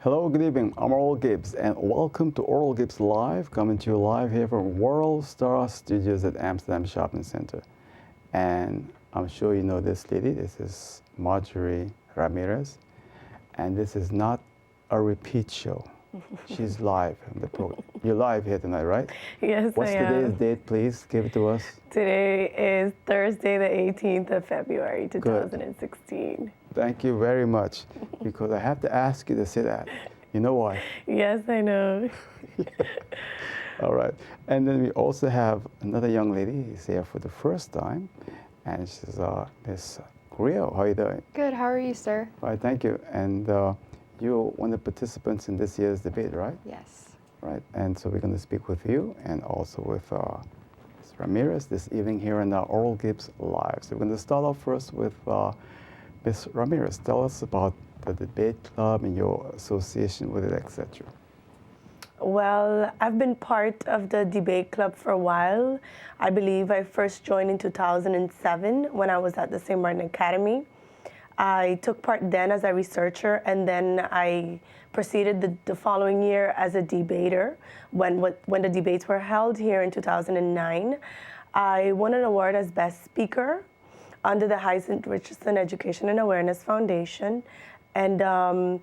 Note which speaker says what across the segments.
Speaker 1: Hello, good evening. I'm Oral Gibbes, and welcome to Oral Gibbes Live, coming to you live here from World Star Studios at Amsterdam Shopping Center. And I'm sure you know this lady. This is Marjorie Ramirez, and this is not a repeat show. She's live on the program. You're live here tonight, right?
Speaker 2: Yes,
Speaker 1: What's
Speaker 2: I am.
Speaker 1: today's date, please? Give it to us.
Speaker 2: Today is Thursday, the 18th of February, 2016.
Speaker 1: Thank you very much, because I have to ask you to say that. You know why?
Speaker 2: Yes, I know.
Speaker 1: All right. And then we also have another young lady who's here for the first time, and she's Miss Greaux. How are you doing?
Speaker 3: Good. How are you, sir?
Speaker 1: All right, thank you. And you're one of the participants in this year's debate, right?
Speaker 3: Yes.
Speaker 1: Right. And so we're going to speak with you and also with Ms. Ramirez this evening here in Oral Gibbes Live. So we're going to start off first with Ms. Ramirez. Tell us about the debate club and your association with it, etc.
Speaker 2: Well, I've been part of the debate club for a while. I believe I first joined in 2007 when I was at the St. Martin Academy. I took part then as a researcher, and then I proceeded the following year as a debater when the debates were held here in 2009. I won an award as Best Speaker under the Hyacinth Richardson Education and Awareness Foundation. And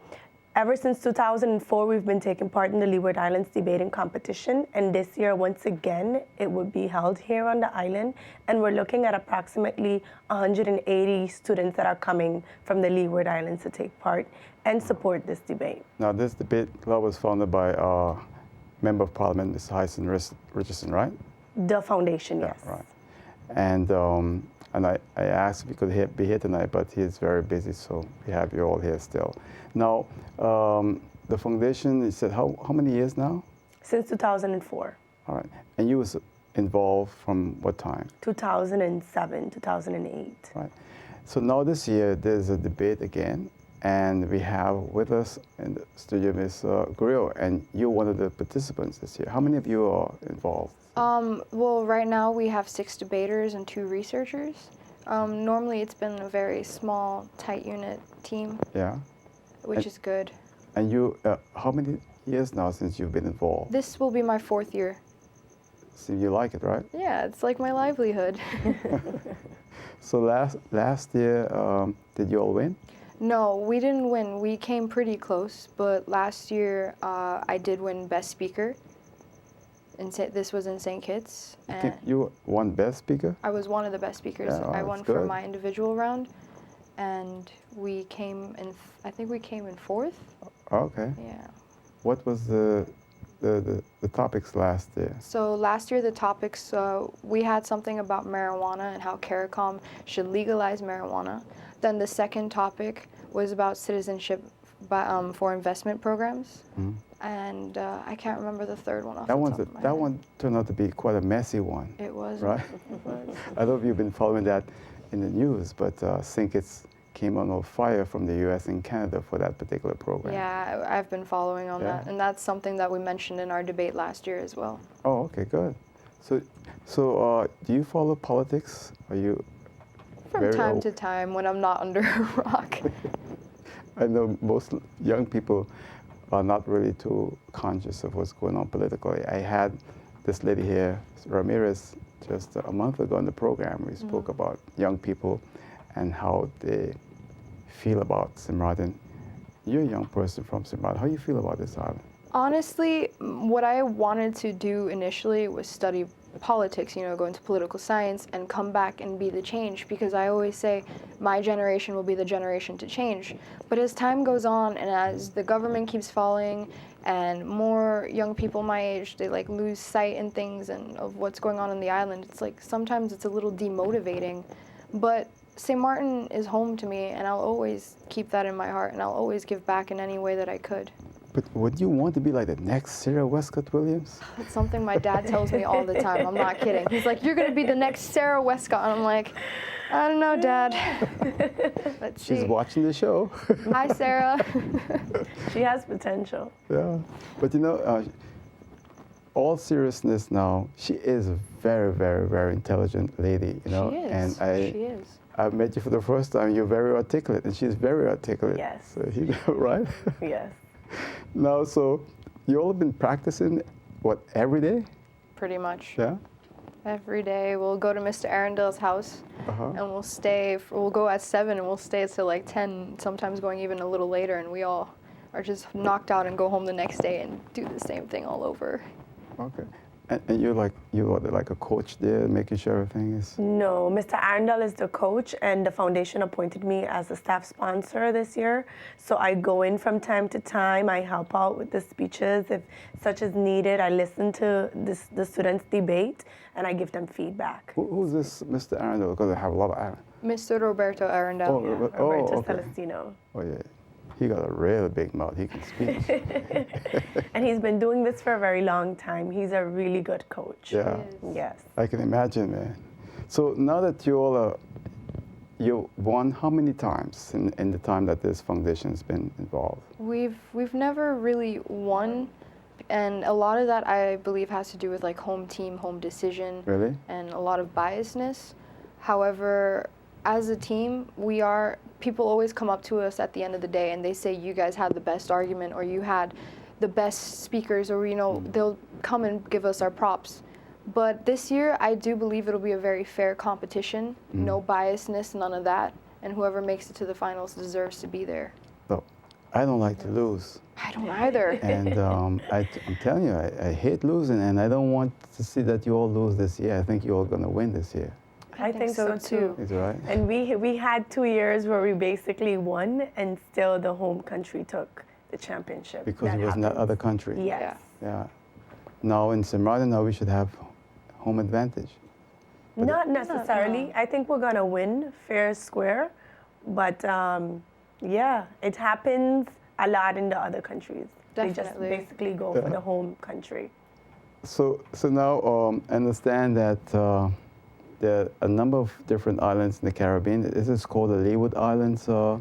Speaker 2: ever since 2004, we've been taking part in the Leeward Islands debating competition. And this year, once again, it would be held here on the island. And we're looking at approximately 180 students that are coming from the Leeward Islands to take part and support this debate. Now,
Speaker 1: this debate club was founded by Member of Parliament, Ms. Hyacinth Richardson, right?
Speaker 2: The foundation, yes.
Speaker 1: Yeah, right. And I asked if you could be here tonight, but he's very busy, so we have you all here still. Now, the foundation, you said, how many years now?
Speaker 2: Since 2004.
Speaker 1: All right. And you was involved from what time?
Speaker 2: 2007, 2008.
Speaker 1: Right. So now this year, there's a debate again, and we have with us in the studio Ms. Greaux, and you're one of the participants this year. How many of you are involved?
Speaker 3: Well, right now we have 6 debaters and 2 researchers. Normally it's been a very small, tight unit team.
Speaker 1: Yeah.
Speaker 3: Which is good.
Speaker 1: And you, how many years now since you've been involved?
Speaker 3: This will be my 4th year.
Speaker 1: So you like it, right?
Speaker 3: Yeah, it's like my livelihood.
Speaker 1: So last year, did you all win?
Speaker 3: No, we didn't win. We came pretty close, but last year I did win Best Speaker. And this was in St. Kitts. And
Speaker 1: you won Best Speaker?
Speaker 3: I was one of the best speakers.
Speaker 1: Yeah,
Speaker 3: I won for my individual round, and we came in. I think we came in 4th.
Speaker 1: Okay.
Speaker 3: Yeah.
Speaker 1: What was the topics last year?
Speaker 3: So last year the topics we had something about marijuana and how CARICOM should legalize marijuana. Then the second topic was about citizenship for investment programs. Mm-hmm. And I can't remember the third one off the top of my head.
Speaker 1: That one turned out to be quite a messy one.
Speaker 3: It was.
Speaker 1: Right? I don't know if you've been following that in the news, but St. Kitts came on fire from the U.S. and Canada for that particular program.
Speaker 3: Yeah, I've been following on that. And that's something that we mentioned in our debate last year as well.
Speaker 1: Oh, okay, good. So do you follow politics? Are you
Speaker 3: From time to time when I'm not under a rock.
Speaker 1: I know most young people are not really too conscious of what's going on politically. I had this lady here, Ramirez, just a month ago on the program. We spoke about young people and how they feel about St. Martin. You're a young person from St. Martin. How do you feel about this island?
Speaker 3: Honestly, what I wanted to do initially was study politics, go into political science and come back and be the change, because I always say my generation will be the generation to change. But as time goes on and as the government keeps falling and more young people my age, they lose sight in things and of what's going on in the island, it's sometimes it's a little demotivating. But St. Martin is home to me, and I'll always keep that in my heart, and I'll always give back in any way that I could.
Speaker 1: But would you want to be like the next Sarah Westcott Williams?
Speaker 3: It's something my dad tells me all the time. I'm not kidding. He's like, you're going to be the next Sarah Westcott. And I'm like, I don't know, Dad. Let's see.
Speaker 1: She's watching the show.
Speaker 3: Hi, Sarah.
Speaker 2: She has potential.
Speaker 1: Yeah. But all seriousness now, she is a very, very, very intelligent lady,
Speaker 3: She is.
Speaker 1: And
Speaker 3: she is.
Speaker 1: I met you for the first time. You're very articulate, and she's very articulate.
Speaker 2: Yes.
Speaker 1: So, right?
Speaker 2: Yes.
Speaker 1: Now, so you all have been practicing, what, every day?
Speaker 3: Pretty much.
Speaker 1: Yeah?
Speaker 3: Every day we'll go to Mr. Arundel's house
Speaker 1: Uh-huh.
Speaker 3: and we'll go at 7 and we'll stay till like 10, sometimes going even a little later, and we all are just knocked out and go home the next day and do the same thing all over.
Speaker 1: Okay. And you're like a coach there, making sure everything is...
Speaker 2: No, Mr. Arundel is the coach, and the foundation appointed me as a staff sponsor this year. So I go in from time to time. I help out with the speeches if such is needed. I listen to the students debate, and I give them feedback.
Speaker 1: Who's this Mr. Arundel? Because I have a lot of Arundel.
Speaker 3: Mr. Roberto Arundel.
Speaker 1: Oh,
Speaker 2: Roberto
Speaker 1: okay.
Speaker 2: Celestino.
Speaker 1: Oh, yeah. He got a really big mouth. He can speak.
Speaker 2: And he's been doing this for a very long time. He's a really good coach.
Speaker 1: Yeah.
Speaker 2: Yes.
Speaker 1: I can imagine, man. So now that you all you won how many times in the time that this foundation's been involved?
Speaker 3: We've never really won, and a lot of that I believe has to do with like home team, home decision,
Speaker 1: Really?
Speaker 3: and a lot of biasness. However, as a team, people always come up to us at the end of the day and they say, you guys had the best argument, or you had the best speakers, or they'll come and give us our props. But this year, I do believe it'll be a very fair competition, no biasness, none of that, and whoever makes it to the finals deserves to be there.
Speaker 1: So, I don't like to lose.
Speaker 3: I don't either.
Speaker 1: And I'm telling you, I hate losing, and I don't want to see that you all lose this year. I think you're all going to win this year.
Speaker 2: I think so too.
Speaker 1: Is that right?
Speaker 2: And we had 2 years where we basically won, and still the home country took the championship.
Speaker 1: Because it was in that other country.
Speaker 2: Yes.
Speaker 1: Yeah. Now in St. Martin, now we should have home advantage. But
Speaker 2: Not necessarily. I think we're gonna win fair square, but yeah, it happens a lot in the other countries.
Speaker 3: Definitely.
Speaker 2: They just basically go for the home country.
Speaker 1: So now understand that there are a number of different islands in the Caribbean. Is this called the Leeward Islands?
Speaker 3: The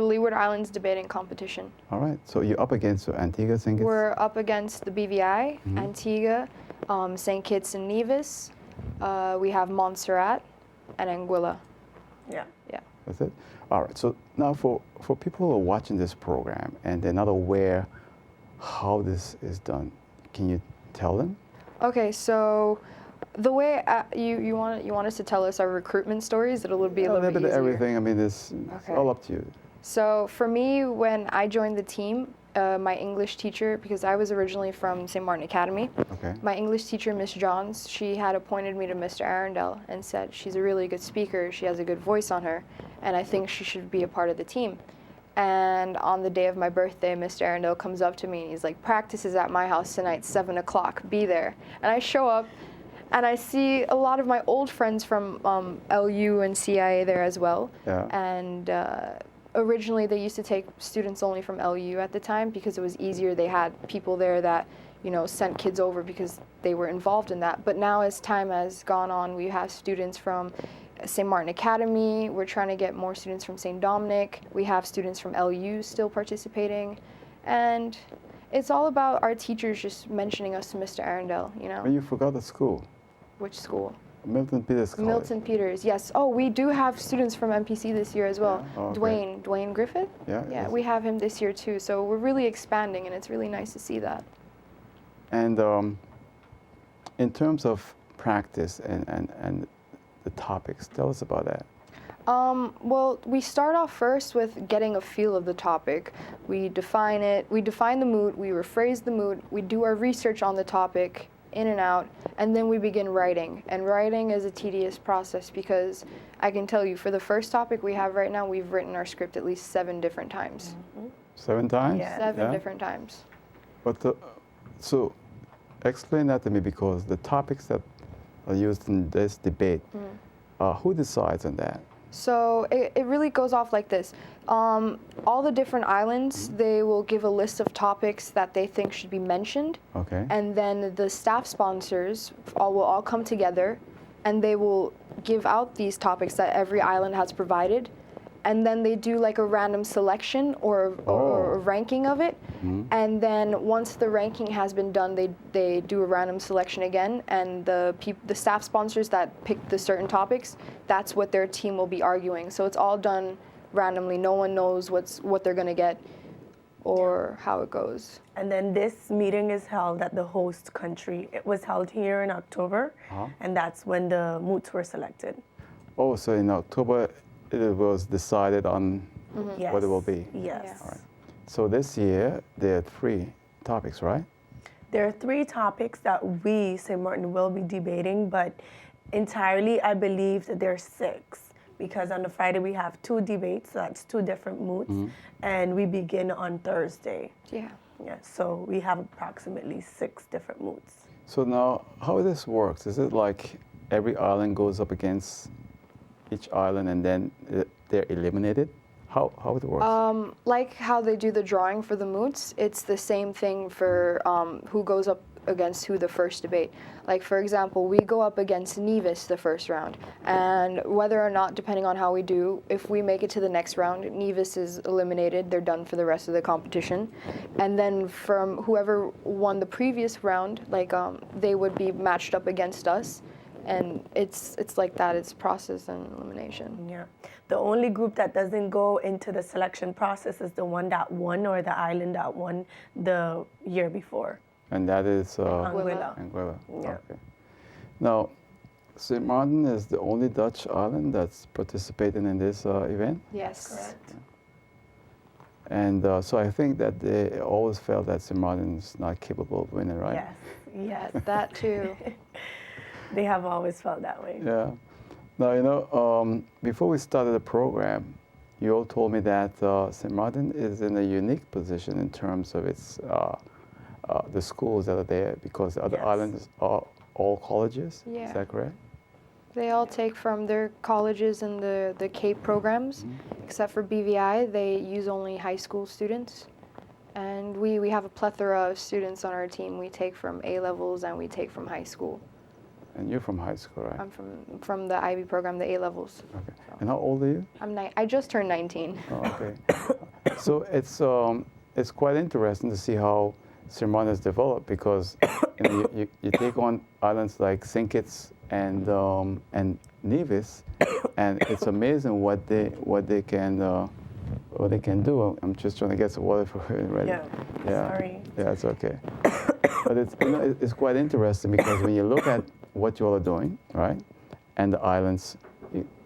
Speaker 3: Leeward Islands debating competition.
Speaker 1: All right. So you're up against Antigua, St. Kitts?
Speaker 3: We're up against the BVI, Antigua, St. Kitts and Nevis. We have Montserrat and Anguilla.
Speaker 2: Yeah.
Speaker 3: Yeah.
Speaker 1: That's it? All right. So now for people who are watching this program and they're not aware how this is done, can you tell them?
Speaker 3: Okay, so the way you want us to tell us our recruitment stories, it'll be a little bit easier.
Speaker 1: Everything. I mean, it's all up to you.
Speaker 3: So for me, when I joined the team, my English teacher, because I was originally from St. Martin Academy, my English teacher, Miss Johns, she had appointed me to Mr. Arundel and said, she's a really good speaker, she has a good voice on her, and I think she should be a part of the team. And on the day of my birthday, Mr. Arundel comes up to me and he's like, practice is at my house tonight, 7 o'clock, be there. And I show up, and I see a lot of my old friends from LU and CIA there as well.
Speaker 1: Yeah.
Speaker 3: And originally they used to take students only from LU at the time because it was easier. They had people there that, sent kids over because they were involved in that. But now as time has gone on, we have students from St. Martin Academy. We're trying to get more students from St. Dominic. We have students from LU still participating. And it's all about our teachers just mentioning us to Mr. Arundel,
Speaker 1: But you forgot the school.
Speaker 3: Which school?
Speaker 1: Milton Peters College.
Speaker 3: Milton Peters, yes. Oh, we do have students from MPC this year as well.
Speaker 1: Yeah. Oh, okay.
Speaker 3: Dwayne Griffith?
Speaker 1: Yeah.
Speaker 3: Yeah, we have him this year too. So we're really expanding, and it's really nice to see that.
Speaker 1: And in terms of practice and the topics, tell us about that.
Speaker 3: Well, we start off first with getting a feel of the topic. We define it, we define the mood, we rephrase the mood, we do our research on the topic, in and out, and then we begin writing. And writing is a tedious process because I can tell you, for the first topic we have right now, we've written our script at least 7 different times.
Speaker 1: 7 times?
Speaker 2: Yeah.
Speaker 3: 7 different times.
Speaker 1: But so explain that to me, because the topics that are used in this debate, who decides on that?
Speaker 3: So it really goes off like this. All the different islands, they will give a list of topics that they think should be mentioned.
Speaker 1: Okay.
Speaker 3: And then the staff sponsors will all come together and they will give out these topics that every island has provided. And then they do like a random selection or a ranking of it. And then once the ranking has been done, they do a random selection again. And the staff sponsors that pick the certain topics, that's what their team will be arguing. So it's all done randomly. No one knows what they're going to get. or how it goes.
Speaker 2: And then this meeting is held at the host country. It was held here in October, and that's when the moots were selected.
Speaker 1: Oh, so in October it was decided on
Speaker 2: Yes.
Speaker 1: what it will be.
Speaker 2: Yes.
Speaker 3: Yeah.
Speaker 1: All right. So this year there are 3 topics, right?
Speaker 2: There are 3 topics that we, St. Martin, will be debating, but entirely I believe that there are 6, because on the Friday we have 2 debates, so that's 2 different moots, and we begin on Thursday.
Speaker 3: Yeah.
Speaker 2: Yeah, so we have approximately 6 different moots.
Speaker 1: So now how this works, is it like every island goes up against each island and then they're eliminated? How it works?
Speaker 3: Like how they do the drawing for the moots, it's the same thing for who goes up against who the first debate. Like, for example, we go up against Nevis the first round, and whether or not, depending on how we do, if we make it to the next round, Nevis is eliminated, they're done for the rest of the competition. And then from whoever won the previous round, like they would be matched up against us, and it's like that, it's process and elimination.
Speaker 2: Yeah. The only group that doesn't go into the selection process is the one that won, or the island that won the year before.
Speaker 1: And that is
Speaker 2: Anguilla.
Speaker 1: Anguilla.
Speaker 2: Yeah.
Speaker 1: Okay. Now, St. Martin is the only Dutch island that's participating in this event.
Speaker 3: Yes.
Speaker 2: Correct.
Speaker 1: And so I think that they always felt that St. Martin is not capable of winning, right?
Speaker 2: Yes. Yes.
Speaker 3: That too.
Speaker 2: They have always felt that way.
Speaker 1: Yeah. Now, before we started the program, you all told me that St. Martin is in a unique position in terms of its the schools that are there, because the other
Speaker 2: Yes.
Speaker 1: islands are all colleges.
Speaker 3: Yeah.
Speaker 1: Is that correct?
Speaker 3: They all take from their colleges and the Cape programs, except for BVI, they use only high school students. And we have a plethora of students on our team. We take from A levels and we take from high school.
Speaker 1: And you're from high school, right?
Speaker 3: I'm from the IB program, the A levels.
Speaker 1: Okay. And how old are you?
Speaker 3: I just turned 19.
Speaker 1: Oh, okay. So it's quite interesting to see how St. Martin has developed, because you take on islands like St. Kitts and Nevis, and it's amazing what they can do. I'm just trying to get some water for it ready.
Speaker 2: Yeah. Sorry.
Speaker 1: Yeah, it's okay. But it's quite interesting, because when you look at what you all are doing, right, and the islands,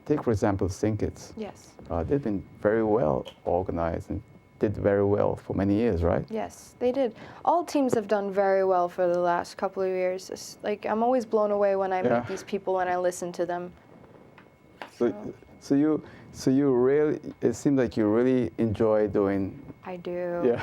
Speaker 1: take for example St. Kitts.
Speaker 3: Yes.
Speaker 1: They've been very well organized and did very well for many years, right?
Speaker 3: Yes, they did. All teams have done very well for the last couple of years. It's like, I'm always blown away when I meet these people and I listen to them.
Speaker 1: So you really, it seems like you really enjoy doing.
Speaker 3: I do.
Speaker 1: Yeah.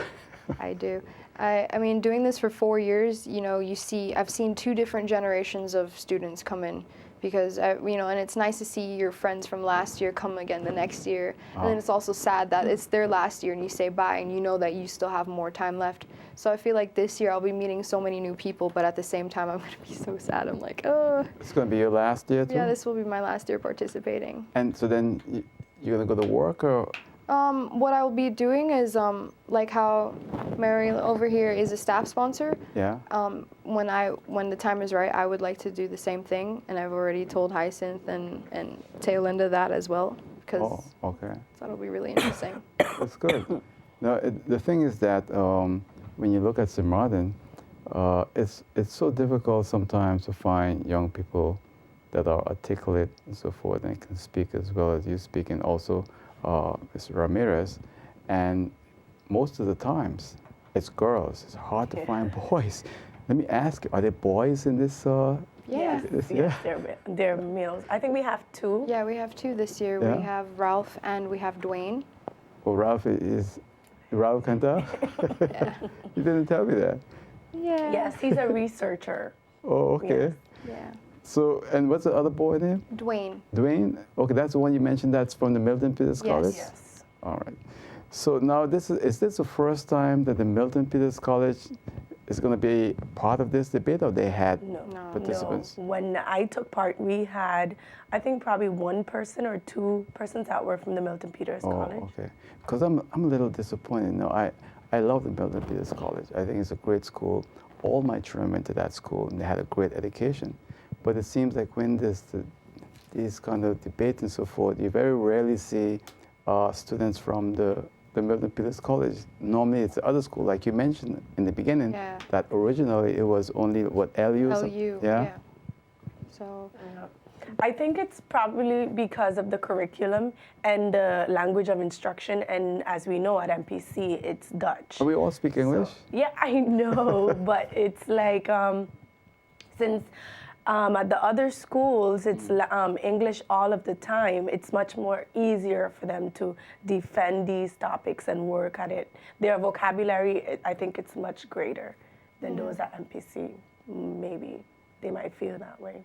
Speaker 3: I do. I mean, doing this for 4 years, I've seen 2 different generations of students come in, because, and it's nice to see your friends from last year come again the next year. And then it's also sad that it's their last year and you say bye and you know that you still have more time left. So I feel like this year I'll be meeting so many new people, but at the same time I'm going to be so sad. I'm like, oh.
Speaker 1: It's going to be your last year too?
Speaker 3: Yeah, this will be my last year participating.
Speaker 1: And so then you're going to go to work, or?
Speaker 3: What I'll be doing is, like how Mary over here is a staff sponsor.
Speaker 1: Yeah.
Speaker 3: When the time is right, I would like to do the same thing, and I've already told Hyacinth and Tayolinda that as well, because that'll be really interesting.
Speaker 1: That's good. Now, the thing is that when you look at St. Martin, it's so difficult sometimes to find young people that are articulate and so forth, and can speak as well as you speak, and also Mr. Ramirez, and most of the times it's girls. It's hard to find boys. Let me ask you, are there boys in this?
Speaker 2: Yes, they're males. I think we have 2.
Speaker 3: Yeah, we have 2 this year.
Speaker 1: Yeah.
Speaker 3: We have Ralph and we have Dwayne.
Speaker 1: Well, Ralph Cantal?
Speaker 3: Yeah.
Speaker 1: You didn't tell me that.
Speaker 3: Yeah.
Speaker 2: Yes, he's a researcher.
Speaker 1: Oh, okay.
Speaker 2: Yes.
Speaker 3: Yeah.
Speaker 1: So, and what's the other boy name?
Speaker 3: Dwayne.
Speaker 1: Dwayne? Okay, that's the one you mentioned, that's from the Milton Peters College?
Speaker 2: Yes.
Speaker 1: All right. So now, is this the first time that the Milton Peters College is going to be part of this debate, or they had participants?
Speaker 2: No. When I took part, we had, I think, probably 1 person or 2 persons that were from the Milton Peters College.
Speaker 1: Oh, okay. Because I'm a little disappointed. No, I love the Milton Peters College. I think it's a great school. All my children went to that school, and they had a great education. But it seems like when there's these kind of debates and so forth, you very rarely see students from the the Milton Peters College. Normally it's the other school, like you mentioned in the beginning,
Speaker 3: Yeah.
Speaker 1: that originally it was only what, LU?
Speaker 3: LU,
Speaker 1: Yeah.
Speaker 3: So,
Speaker 2: I think it's probably because of the curriculum and the language of instruction, and as we know at MPC, it's Dutch.
Speaker 1: We all speak English?
Speaker 2: Yeah, I know, but it's like since at the other schools it's English all of the time, it's much more easier for them to defend these topics and work at it. Their vocabulary, I think it's much greater than those at MPC. Maybe they might feel that way.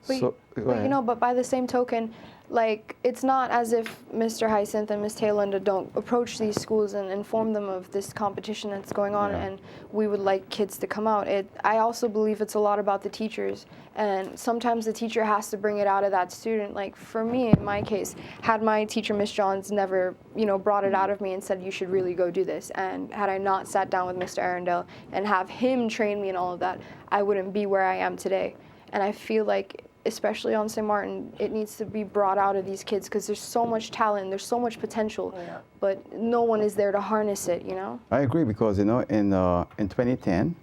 Speaker 3: But,
Speaker 1: So, go
Speaker 3: but
Speaker 1: ahead.
Speaker 3: but by the same token, like, it's not as if Mr. Hyacinth and Ms. Taylor don't approach these schools and inform them of this competition that's going on,
Speaker 1: Yeah.
Speaker 3: and we would like kids to come out. I also believe it's a lot about the teachers, and sometimes the teacher has to bring it out of that student. Like, for me, in my case, had my teacher, Ms. Johns, never, brought it out of me and said, you should really go do this, and had I not sat down with Mr. Arundel and have him train me in all of that, I wouldn't be where I am today. And I feel like, especially on St. Martin, it needs to be brought out of these kids because there's so much talent, there's so much potential, but no one is there to harness it,
Speaker 1: I agree because, in 2010,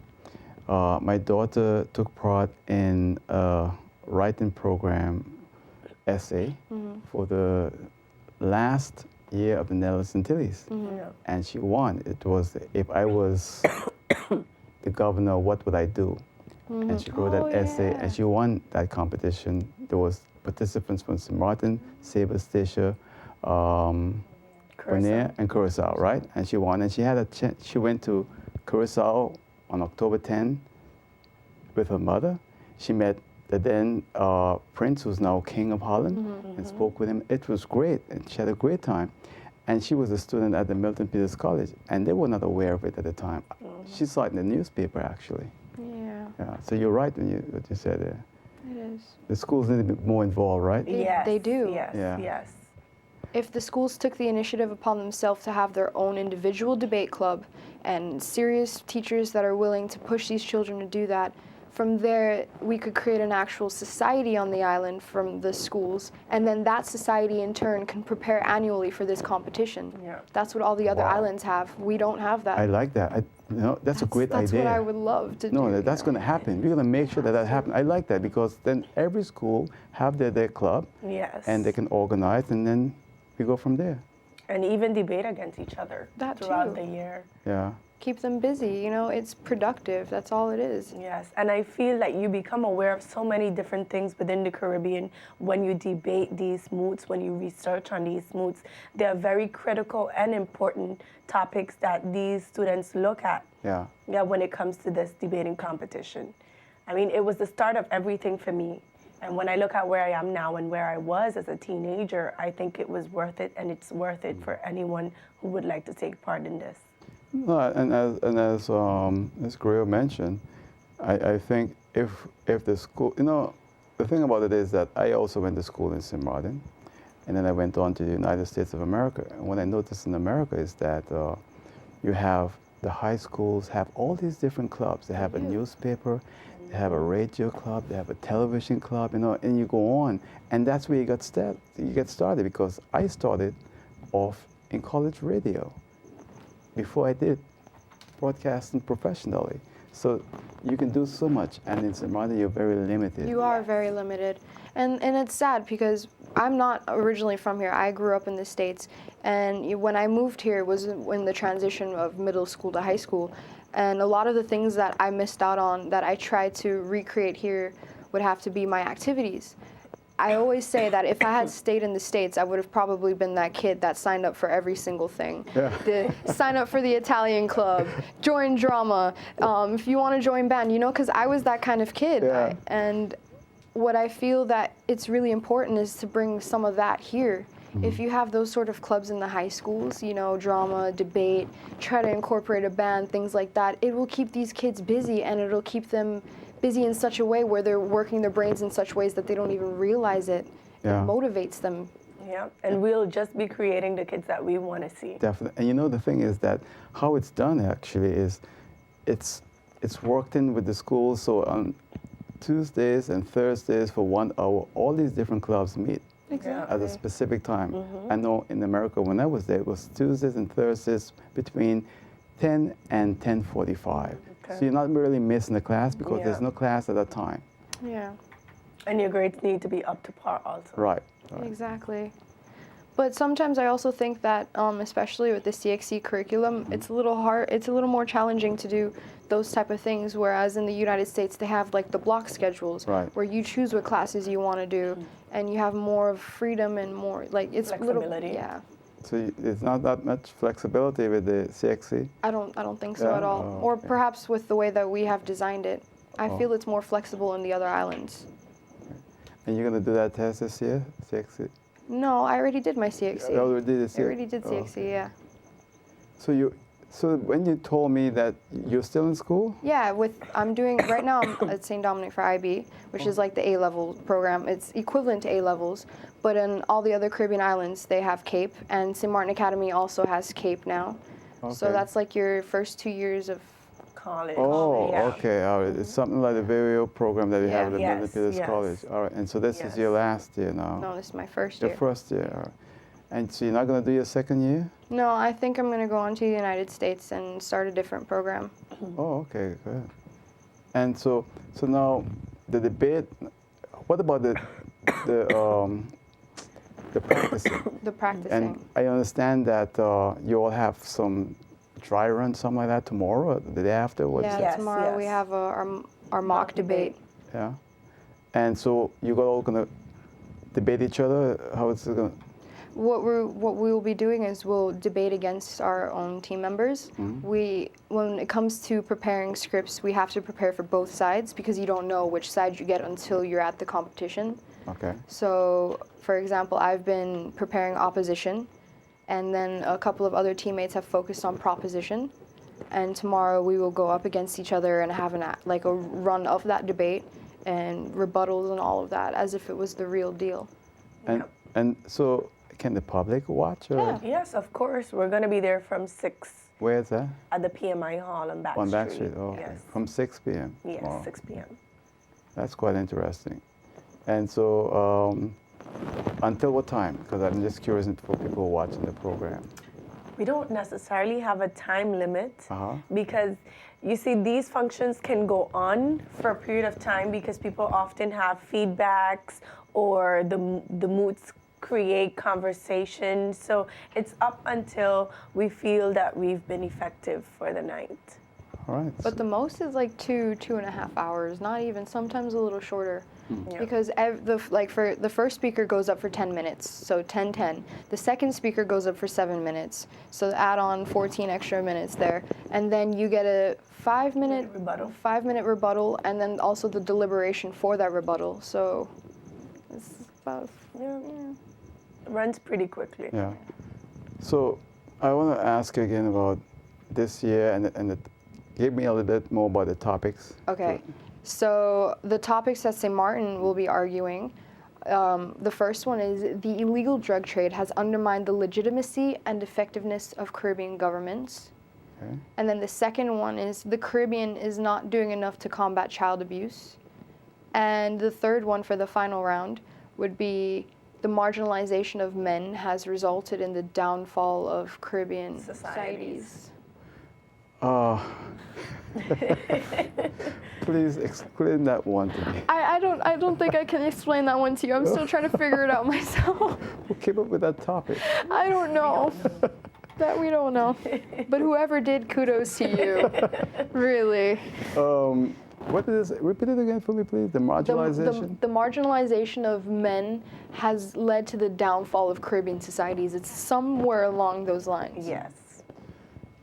Speaker 1: my daughter took part in a writing program essay for the last year of the Nelson Tillies, and she won. It was, if I was the governor, what would I do? And she wrote that essay, and she won that competition. There was participants from St. Martin, Sabre Station, Bonaire, and Curacao, right? And she won, and she had a chance. She went to Curacao on October 10 with her mother. She met the then prince, who's now king of Holland, and spoke with him. It was great, and she had a great time. And she was a student at the Milton Peters College, and they were not aware of it at the time. She saw it in the newspaper, actually. Yeah, so you're right when what you said there.
Speaker 3: It is.
Speaker 1: The schools need to be more involved, right?
Speaker 2: Yes,
Speaker 3: they do.
Speaker 2: Yes,
Speaker 1: Yeah.
Speaker 2: yes.
Speaker 3: If the schools took the initiative upon themselves to have their own individual debate club and serious teachers that are willing to push these children to do that, from there we could create an actual society on the island from the schools, and then that society in turn can prepare annually for this competition.
Speaker 2: Yeah.
Speaker 3: That's what all the other
Speaker 1: Wow.
Speaker 3: islands have. We don't have that.
Speaker 1: I like that. That's a great
Speaker 3: That's
Speaker 1: idea.
Speaker 3: what I would love to do.
Speaker 1: No, that's going to happen. We're going to make sure that happens. I like that because then every school have their club,
Speaker 2: Yes.
Speaker 1: and they can organize, and then we go from there.
Speaker 2: And even debate against each other
Speaker 3: That
Speaker 2: throughout
Speaker 3: too.
Speaker 2: the year.
Speaker 1: Yeah.
Speaker 3: Keep them busy, it's productive. That's all it is.
Speaker 2: Yes, and I feel like you become aware of so many different things within the Caribbean when you debate these moots, when you research on these moots. They are very critical and important topics that these students look at.
Speaker 1: Yeah.
Speaker 2: Yeah, when it comes to this debating competition. I mean, it was the start of everything for me. And when I look at where I am now and where I was as a teenager, I think it was worth it, and it's worth it for anyone who would like to take part in this.
Speaker 1: No, and as Greaux mentioned, I think if the school, the thing about it is that I also went to school in St. Martin, and then I went on to the United States of America. And what I noticed in America is that you have the high schools have all these different clubs. They have a newspaper, they have a radio club, they have a television club, and you go on, and that's where you get started because I started off in college radio before I did broadcasting professionally. So you can do so much, and in St. Martin, you're very limited.
Speaker 3: You are very limited. And it's sad because I'm not originally from here. I grew up in the States. And when I moved here was in the transition of middle school to high school. And a lot of the things that I missed out on that I tried to recreate here would have to be my activities. I always say that if I had stayed in the States, I would have probably been that kid that signed up for every single thing.
Speaker 1: Yeah.
Speaker 3: Sign up for the Italian club, join drama, if you want to join band, because I was that kind of kid.
Speaker 1: Yeah.
Speaker 3: And what I feel that it's really important is to bring some of that here. If you have those sort of clubs in the high schools, drama, debate, try to incorporate a band, things like that, it will keep these kids busy, and it'll keep them busy in such a way where they're working their brains in such ways that they don't even realize it.
Speaker 1: Yeah.
Speaker 3: It motivates them.
Speaker 2: Yeah, and we'll just be creating the kids that we want to see.
Speaker 1: Definitely. And the thing is that how it's done actually is it's worked in with the schools. So on Tuesdays and Thursdays for 1 hour, all these different clubs meet.
Speaker 3: Exactly.
Speaker 1: at a specific time. I know in America when I was there, it was Tuesdays and Thursdays between 10 and 10:45.
Speaker 2: Okay.
Speaker 1: So you're not really missing the class because
Speaker 2: Yeah.
Speaker 1: there's no class at that time.
Speaker 3: Yeah.
Speaker 2: And your grades need to be up to par also.
Speaker 1: Right.
Speaker 3: Exactly. But sometimes I also think that, especially with the CXC curriculum, it's a little hard. It's a little more challenging to do those type of things. Whereas in the United States, they have like the block schedules,
Speaker 1: Right.
Speaker 3: where you choose what classes you want to do, and you have more of freedom and more like it's
Speaker 2: Flexibility.
Speaker 3: little. Yeah.
Speaker 1: So it's not that much flexibility with the CXC?
Speaker 3: I don't think so
Speaker 1: Yeah?
Speaker 3: at all.
Speaker 1: Oh,
Speaker 3: Or
Speaker 1: okay.
Speaker 3: perhaps with the way that we have designed it, I
Speaker 1: Oh.
Speaker 3: feel it's more flexible in the other islands.
Speaker 1: And you're going to do that test this year, CXC?
Speaker 3: No, I already did my CXC.
Speaker 1: You already did this
Speaker 3: I
Speaker 1: year?
Speaker 3: already did
Speaker 1: Oh,
Speaker 3: CXC.
Speaker 1: okay.
Speaker 3: Yeah.
Speaker 1: So when you told me that you're still in school?
Speaker 3: Yeah, I'm doing right now. I'm at St. Dominic for IB, which is like the A-level program. It's equivalent to A-levels, but in all the other Caribbean islands, they have CAPE, and St. Martin Academy also has CAPE now. So
Speaker 1: Okay.
Speaker 3: that's like your first 2 years of.
Speaker 2: College.
Speaker 1: Oh,
Speaker 2: Yeah.
Speaker 1: okay. All right. It's something like the VWO program that you have at the
Speaker 2: Yes,
Speaker 1: Milton Peters
Speaker 2: yes.
Speaker 1: College. All right. And so this is your
Speaker 2: Yes.
Speaker 1: last year now.
Speaker 3: No, this is my first
Speaker 1: Your
Speaker 3: year.
Speaker 1: first year. All right. And so you're not going to do your second year?
Speaker 3: No, I think I'm gonna go on to the United States and start a different program.
Speaker 1: Oh, okay, good. And so now the debate. What about the practicing?
Speaker 3: The practicing.
Speaker 1: And I understand that you all have some dry run, something like that tomorrow, or the day after. What is
Speaker 3: Yeah,
Speaker 1: that?
Speaker 2: Yes,
Speaker 3: tomorrow we
Speaker 2: yes.
Speaker 3: have our mock debate.
Speaker 1: Yeah. And so you all gonna debate each other? How is it gonna?
Speaker 3: What we will be doing is we'll debate against our own team members. When it comes to preparing scripts, we have to prepare for both sides because you don't know which side you get until you're at the competition.
Speaker 1: Okay.
Speaker 3: So, for example, I've been preparing opposition, and then a couple of other teammates have focused on proposition. And tomorrow we will go up against each other and have a run of that debate and rebuttals and all of that as if it was the real deal.
Speaker 1: And so can the public watch? Or
Speaker 3: Yeah.
Speaker 2: Yes, of course. We're going to be there from 6
Speaker 1: where is that?
Speaker 2: at the PMI Hall on Back
Speaker 1: On
Speaker 2: Street.
Speaker 1: Back Street. Oh, okay.
Speaker 2: Yes.
Speaker 1: From 6 p.m.
Speaker 2: Yes,
Speaker 1: Wow.
Speaker 2: 6 p.m.
Speaker 1: That's quite interesting. And so until what time? Because I'm just curious for people watching the program.
Speaker 2: We don't necessarily have a time limit
Speaker 1: Uh-huh.
Speaker 2: because you see these functions can go on for a period of time because people often have feedbacks or the moods create conversation. So it's up until we feel that we've been effective for the night.
Speaker 1: All right.
Speaker 3: But the most is like 2.5 hours, not even, sometimes a little shorter.
Speaker 2: Yeah.
Speaker 3: Because for the first speaker goes up for 10 minutes, so 10. The second speaker goes up for 7 minutes, so add on 14 extra minutes there, and then you get a 5-minute
Speaker 2: Rebuttal.
Speaker 3: 5-minute rebuttal, and then also the deliberation for that rebuttal. So it's about
Speaker 2: It runs pretty quickly.
Speaker 1: Yeah. So I want to ask you again about this year and give me a little bit more about the topics.
Speaker 3: Okay. So the topics that St. Martin will be arguing, the first one is the illegal drug trade has undermined the legitimacy and effectiveness of Caribbean governments.
Speaker 1: Okay.
Speaker 3: And then the second one is the Caribbean is not doing enough to combat child abuse. And the third one for the final round would be the marginalization of men has resulted in the downfall of Caribbean societies.
Speaker 1: Please explain that one to me.
Speaker 3: I don't think I can explain that one to you. I'm still trying to figure it out myself.
Speaker 1: Who came up with that topic?
Speaker 3: I don't know. That we don't know. But whoever did, kudos to you. Really.
Speaker 1: What is it? Repeat it again for me, please. The marginalization?
Speaker 3: The marginalization of men has led to the downfall of Caribbean societies. It's somewhere along those lines.
Speaker 2: Yes.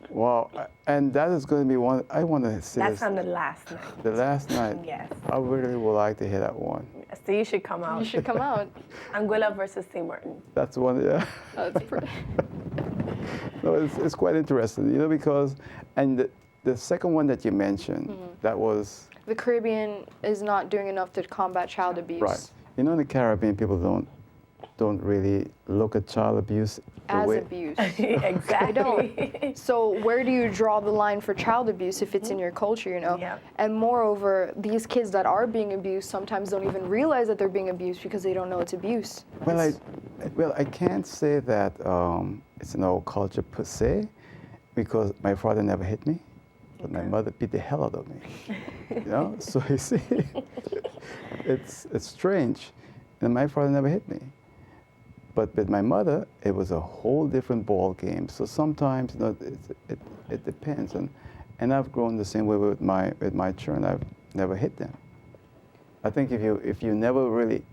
Speaker 1: Wow. And that is going to be one. I want to see
Speaker 2: That's
Speaker 1: this.
Speaker 2: on the last night.
Speaker 1: The last night.
Speaker 2: Yes.
Speaker 1: I really would like to hear that one.
Speaker 2: So you should come out.
Speaker 3: You should come out.
Speaker 2: Anguilla versus St. Martin.
Speaker 1: That's one, yeah.
Speaker 3: That's pretty.
Speaker 1: No, it's quite interesting, because, and the second one that you mentioned, that was.
Speaker 3: The Caribbean is not doing enough to combat child abuse.
Speaker 1: Right. In the Caribbean, people don't don't really look at child abuse the
Speaker 3: As
Speaker 1: way.
Speaker 3: abuse.
Speaker 2: Exactly.
Speaker 3: don't. So where do you draw the line for child abuse if it's in your culture, you know?
Speaker 2: Yeah.
Speaker 3: And moreover, these kids that are being abused sometimes don't even realize that they're being abused because they don't know it's abuse.
Speaker 1: Well, I can't say that it's in our culture per se, because my father never hit me, but my mother beat the hell out of me. You know, so you see, it's strange. And my father never hit me, but with my mother, it was a whole different ball game. So sometimes, you know, it depends, and I've grown the same way with my children. I've never hit them. I think if you never really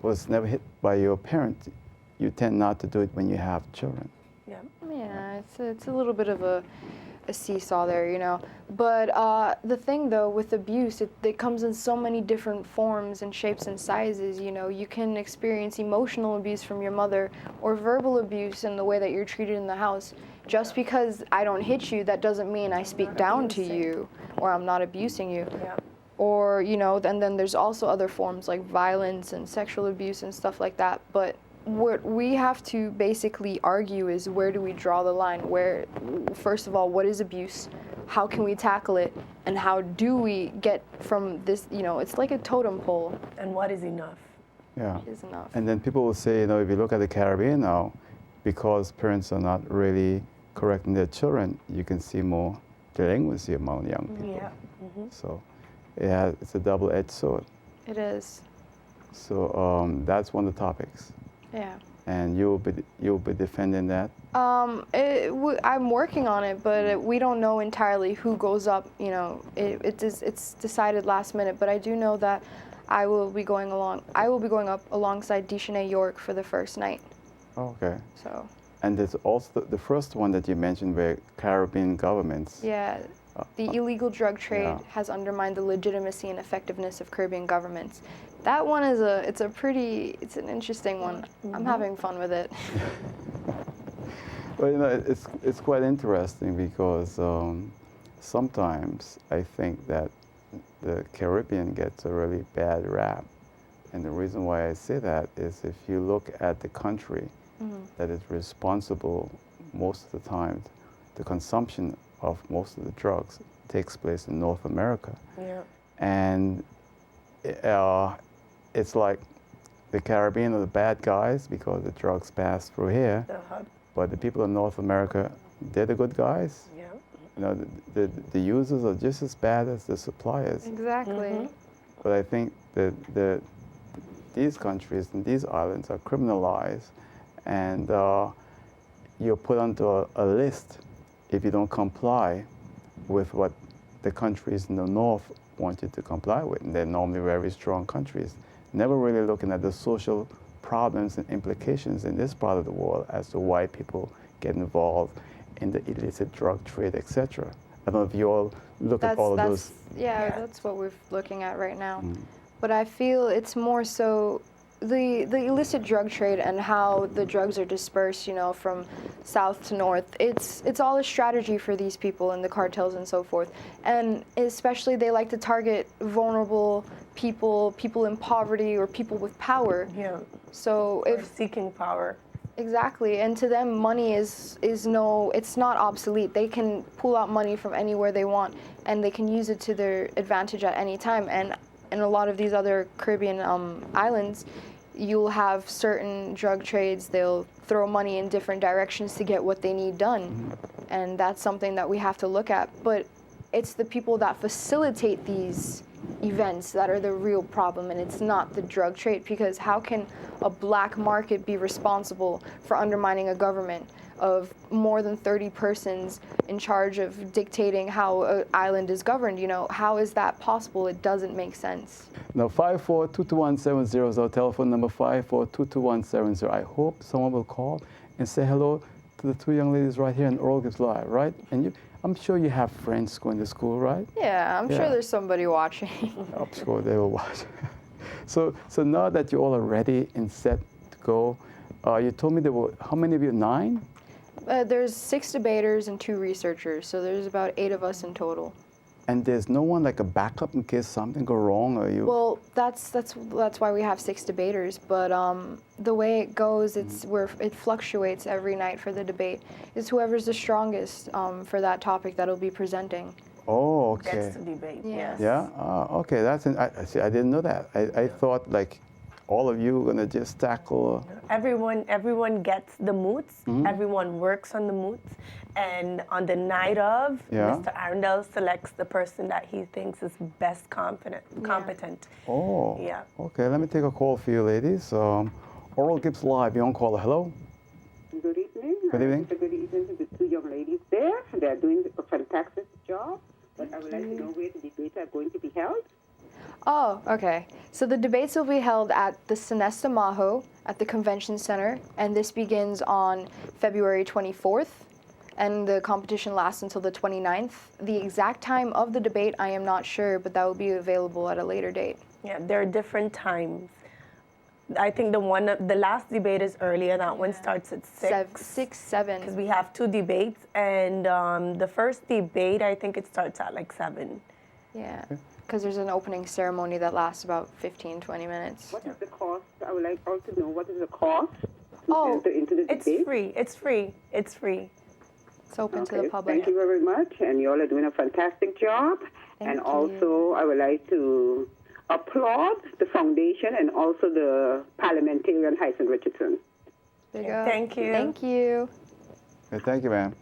Speaker 1: was never hit by your parent, you tend not to do it when you have children.
Speaker 2: Yeah.
Speaker 3: Yeah, it's a little bit of a seesaw there, you know. But the thing, though, with abuse, it comes in so many different forms and shapes and sizes, you know. You can experience emotional abuse from your mother or verbal abuse in the way that you're treated in the house. Just because I don't hit you, that doesn't mean I speak down to you or I'm not abusing you.
Speaker 2: Yeah.
Speaker 3: Or, you know, and then there's also other forms like violence and sexual abuse and stuff like that. But what we have to basically argue is, where do we draw the line? Where, first of all, what is abuse? How can we tackle it? And how do we get from this, you know, it's like a totem pole.
Speaker 2: And what is enough?
Speaker 1: Yeah.
Speaker 3: Is enough.
Speaker 1: And then people will say, you know, if you look at the Caribbean now, because parents are not really correcting their children, you can see more delinquency among young people.
Speaker 2: Yeah. Mm-hmm.
Speaker 1: So it's a double-edged sword.
Speaker 3: It is.
Speaker 1: So that's one of the topics.
Speaker 3: Yeah.
Speaker 1: And you'll be defending that.
Speaker 3: I'm working on it, but we don't know entirely who goes up. You know, it's decided last minute. But I do know that I will be going up alongside Deshanae York for the first night.
Speaker 1: Okay.
Speaker 3: So.
Speaker 1: And there's also the first one that you mentioned, where Caribbean governments.
Speaker 3: Yeah. The illegal drug trade
Speaker 1: Yeah.
Speaker 3: has undermined the legitimacy and effectiveness of Caribbean governments. That one is it's an interesting one.
Speaker 2: Mm-hmm.
Speaker 3: I'm having fun with it.
Speaker 1: Well, you know, it's quite interesting because sometimes I think that the Caribbean gets a really bad rap. And the reason why I say that is, if you look at the country that is responsible most of the time, the consumption of most of the drugs takes place in North America.
Speaker 2: Yeah.
Speaker 1: And it's like the Caribbean are the bad guys because the drugs pass through here,
Speaker 2: The hub.
Speaker 1: but the people in North America, they're the good guys.
Speaker 2: Yeah.
Speaker 1: You know, the users are just as bad as the suppliers.
Speaker 3: Exactly.
Speaker 1: But I think that these countries and these islands are criminalized, and you're put onto a list if you don't comply with what the countries in the north want you to comply with. And they're normally very strong countries, never really looking at the social problems and implications in this part of the world as to why people get involved in the illicit drug trade, etc. I don't know if you all look at all of those.
Speaker 3: Yeah, that's what we're looking at right now. But I feel it's more so the illicit drug trade and how the drugs are dispersed, you know, from south to north. It's all a strategy for these people and the cartels and so forth. And especially they like to target vulnerable people, people in poverty, or people with power.
Speaker 2: Yeah.
Speaker 3: So
Speaker 2: Or
Speaker 3: if
Speaker 2: seeking power.
Speaker 3: exactly, and to them money is no, it's not obsolete. They can pull out money from anywhere they want, and they can use it to their advantage at any time. And in a lot of these other Caribbean islands, you'll have certain drug trades. They'll throw money in different directions to get what they need done. And that's something that we have to look at. But it's the people that facilitate these events that are the real problem, and it's not the drug trade, because how can a black market be responsible for undermining a government of more than 30 persons in charge of dictating how an island is governed? You know, how is that possible? It doesn't make sense.
Speaker 1: Now, 5422170 is our telephone number, 5422170. I hope someone will call and say hello to the two young ladies right here in Earl Gibbs Live, right? And I'm sure you have friends going to school, right?
Speaker 3: Yeah, I'm sure there's somebody watching.
Speaker 1: I'm sure they will watch. So now that you all are ready and set to go, you told me there were, how many of you, 9?
Speaker 3: There's 6 debaters and 2 researchers, so there's about 8 of us in total.
Speaker 1: And there's no one like a backup in case something go wrong or you.
Speaker 3: Well, that's why we have 6 debaters. But the way it goes, it's where it fluctuates every night for the debate. It's whoever's the strongest for that topic that'll be presenting.
Speaker 1: Oh, okay.
Speaker 2: Gets to debate.
Speaker 3: Yeah.
Speaker 2: Yes.
Speaker 1: Yeah. Okay. I see. I didn't know that. I thought like all of you were gonna just tackle.
Speaker 2: Everyone gets the moots. Everyone works on the moots, and on the night of,
Speaker 1: Yeah.
Speaker 2: Mr. Arundel selects the person that he thinks is best competent.
Speaker 1: Oh.
Speaker 2: Yeah.
Speaker 1: Okay. Let me take a call for you, ladies. Oral Gibbes live. You on caller? Hello.
Speaker 4: Good evening.
Speaker 1: Good evening.
Speaker 4: Good evening to the 2 young ladies there. They are doing a fantastic job. But I would like to know where the debates are going to be held.
Speaker 3: Oh, okay. So the debates will be held at the Sinesta Maho at the Convention Center, and this begins on February 24th, and the competition lasts until the 29th. The exact time of the debate, I am not sure, but that will be available at a later date.
Speaker 2: Yeah, there are different times. I think the last debate is earlier. That one starts at 6.
Speaker 3: 6, 7.
Speaker 2: Because we have 2 debates, and the first debate, I think it starts at like 7.
Speaker 3: Yeah, because there's an opening ceremony that lasts about 15, 20 minutes.
Speaker 4: What is the cost? I would like all to know what is the cost to
Speaker 3: Oh,
Speaker 4: enter into the
Speaker 2: It's
Speaker 4: debate.
Speaker 2: free. It's free. It's free.
Speaker 3: It's open to
Speaker 4: Okay,
Speaker 3: the public.
Speaker 4: thank you very much. And you all are doing a fantastic job.
Speaker 3: Thank
Speaker 4: and
Speaker 3: you.
Speaker 4: also, I would like to applaud the foundation and also the parliamentarian Hyson Richardson.
Speaker 3: There you go.
Speaker 2: Thank you.
Speaker 3: Thank you.
Speaker 1: Okay, thank you, ma'am.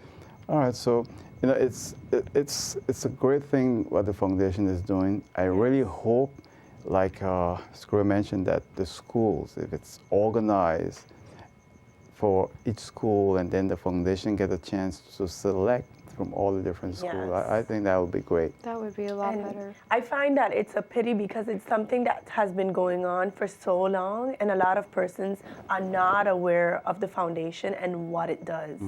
Speaker 1: All right, so it's a great thing what the foundation is doing. I really hope, like Screw mentioned, that the schools, if it's organized for each school, and then the foundation get a chance to select from all the different schools,
Speaker 2: Yes.
Speaker 1: I think that would be great.
Speaker 3: That would be a lot
Speaker 2: And
Speaker 3: better.
Speaker 2: I find that it's a pity because it's something that has been going on for so long, and a lot of persons are not aware of the foundation and what it does.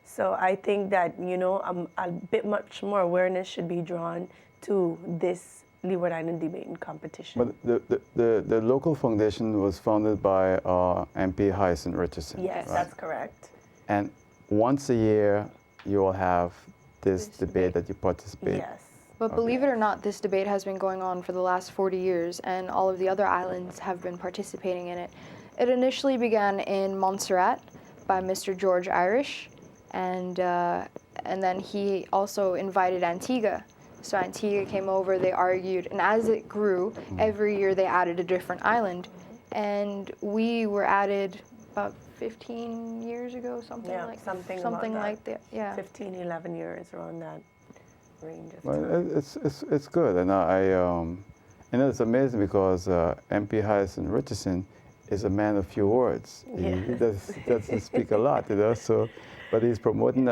Speaker 2: So I think that, a bit much more awareness should be drawn to this Leeward Island debating competition.
Speaker 1: But the local foundation was founded by MP Hyson Richardson.
Speaker 2: Yes,
Speaker 1: right?
Speaker 2: that's correct.
Speaker 1: And once a year, you will have this
Speaker 3: This
Speaker 1: debate
Speaker 3: debate.
Speaker 1: that you participate.
Speaker 2: Yes.
Speaker 3: But believe it or not, this debate has been going on for the last 40 years, and all of the other islands have been participating in it. It initially began in Montserrat by Mr. George Irish, and then he also invited Antigua. So Antigua came over, they argued, and as it grew, every year they added a different island. And we were added about 15 years ago, something
Speaker 2: Yeah,
Speaker 3: like
Speaker 2: something
Speaker 3: like that. Yeah.
Speaker 2: 15, 11 years around that range of
Speaker 1: Well,
Speaker 2: time.
Speaker 1: it's good, and it's amazing because MP Hyson Richardson is a man of few words. He doesn't speak a lot, So, but he's promoting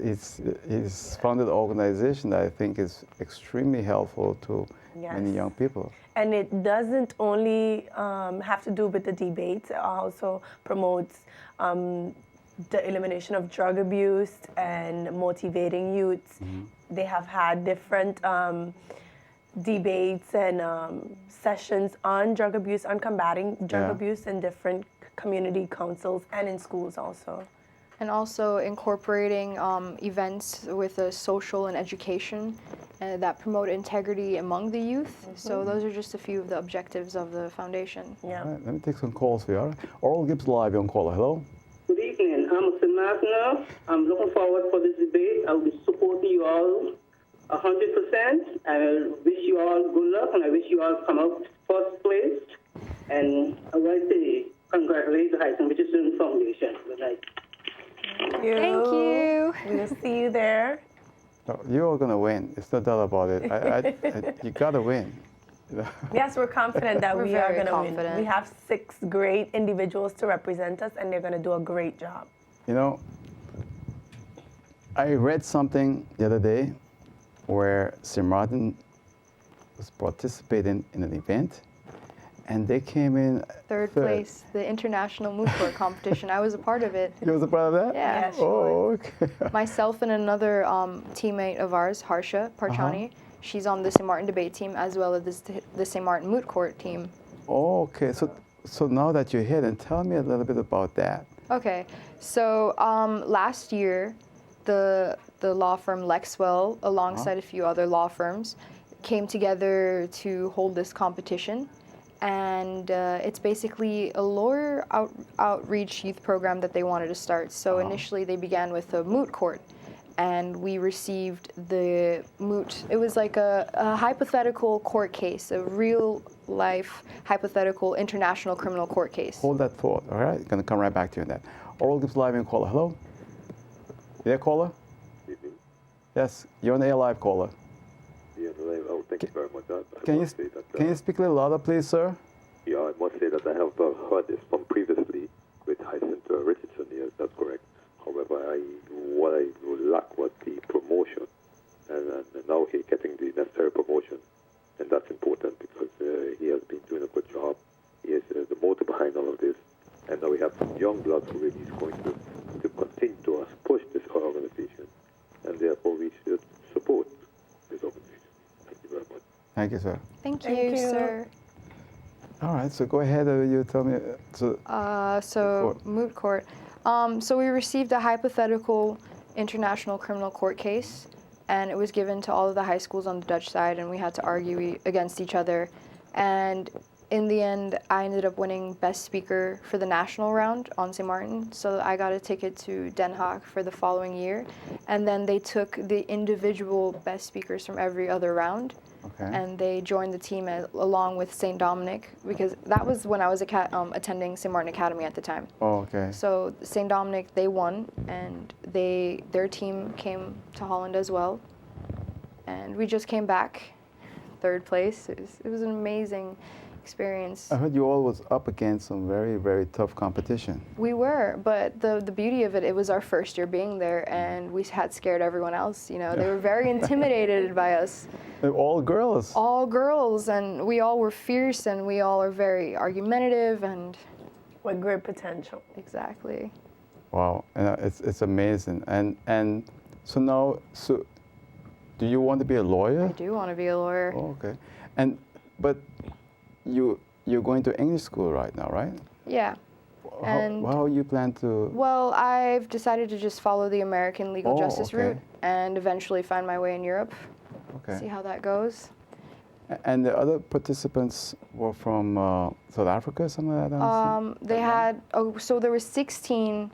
Speaker 1: he's founded an organization that I think is extremely helpful to many
Speaker 2: Yes.
Speaker 1: young people.
Speaker 2: And it doesn't only have to do with the debates, it also promotes the elimination of drug abuse and motivating youths. They have had different debates and sessions on drug abuse, on combating drug
Speaker 1: Yeah.
Speaker 2: abuse in different community councils and in schools also.
Speaker 3: And also incorporating events with social and education that promote integrity among the youth. So those are just a few of the objectives of the foundation.
Speaker 2: Yeah.
Speaker 1: All right, let me take some calls for you. Oral Gibbes live, you're on caller. Hello.
Speaker 4: Good evening. I'm St. Martin. I'm looking forward for this debate. I'll be supporting you all 100%. I wish you all good luck, and I wish you all come out first place. And I want to congratulate the Hyson Richardson Foundation. Good night.
Speaker 2: Thank you.
Speaker 3: Thank you.
Speaker 2: We'll see you there.
Speaker 1: No, you're going to win. It's no doubt about it. You got to win.
Speaker 2: Yes, we're confident that
Speaker 3: We're
Speaker 2: we are
Speaker 3: very
Speaker 2: going to win.
Speaker 3: confident.
Speaker 2: We have 6 great individuals to represent us, and they're going to do a great job.
Speaker 1: I read something the other day where St. Martin was participating in an event, and they came in
Speaker 3: Third place, the International Moot Court Competition. I was a part of it.
Speaker 1: You was a part of that?
Speaker 3: Yeah.
Speaker 2: Yeah, sure.
Speaker 1: Oh, okay.
Speaker 3: Myself and another teammate of ours, Harsha Parchani, she's on the St. Martin debate team as well as the St. Martin Moot Court team.
Speaker 1: Oh, okay. So now that you're here, then tell me a little bit about that.
Speaker 3: Okay, so last year, the the law firm Lexwell, alongside a few other law firms, came together to hold this competition. And it's basically a lawyer outreach youth program that they wanted to start. So initially they began with a moot court, and we received the moot. It was like a hypothetical court case, a real life hypothetical international criminal court case.
Speaker 1: Hold that thought, all right? Gonna come right back to you on that. Oral Gibbes Live in caller. Hello? You there, caller?
Speaker 5: Evening.
Speaker 1: Yes, you're on the air live, caller.
Speaker 5: Yeah, oh, thank you very much.
Speaker 1: Can you speak a little louder, please, sir?
Speaker 5: Yeah, I must say that I have heard this from previously with Hyacinth Richardson. Yes, that's correct. However, what I lack was the promotion, and now he's getting the necessary promotion, and that's important because he has been doing a good job. He is the motor behind all of this, and now we have some young blood who really is going to continue to push this organization, and therefore we should support this organization. Thank you very much.
Speaker 1: Thank you, sir.
Speaker 3: Thank you,
Speaker 2: Thank you.
Speaker 3: sir.
Speaker 1: All right, so go ahead. You tell me.
Speaker 3: So moot court. So we received a hypothetical international criminal court case, and it was given to all of the high schools on the Dutch side, and we had to argue against each other. And in the end, I ended up winning Best Speaker for the national round on St. Martin, so I got a ticket to Den Haag for the following year. And then they took the individual Best Speakers from every other round, and they joined the team along with St. Dominic, because that was when I was attending St. Martin Academy at the time.
Speaker 1: Oh, okay.
Speaker 3: So St. Dominic, they won, and their team came to Holland as well. And we just came back, third place. It was an amazing experience.
Speaker 1: I heard you all was up against some very, very tough competition.
Speaker 3: We were, but the beauty of it was our first year being there, and we had scared everyone else. You know, they were very intimidated by us.
Speaker 1: They're all girls.
Speaker 3: All girls, and we all were fierce, and we all are very argumentative, and
Speaker 2: With great potential.
Speaker 3: exactly.
Speaker 1: Wow, and it's amazing. And so now, do you want to be a lawyer?
Speaker 3: I do want to be a lawyer.
Speaker 1: Oh, okay. But you're going to English school right now, right?
Speaker 3: Yeah. And
Speaker 1: how you plan to?
Speaker 3: well, I've decided to just follow the American legal justice
Speaker 1: okay.
Speaker 3: route and eventually find my way in Europe.
Speaker 1: Okay.
Speaker 3: See how that goes.
Speaker 1: And the other participants were from South Africa, something like that?
Speaker 3: They had so there were 16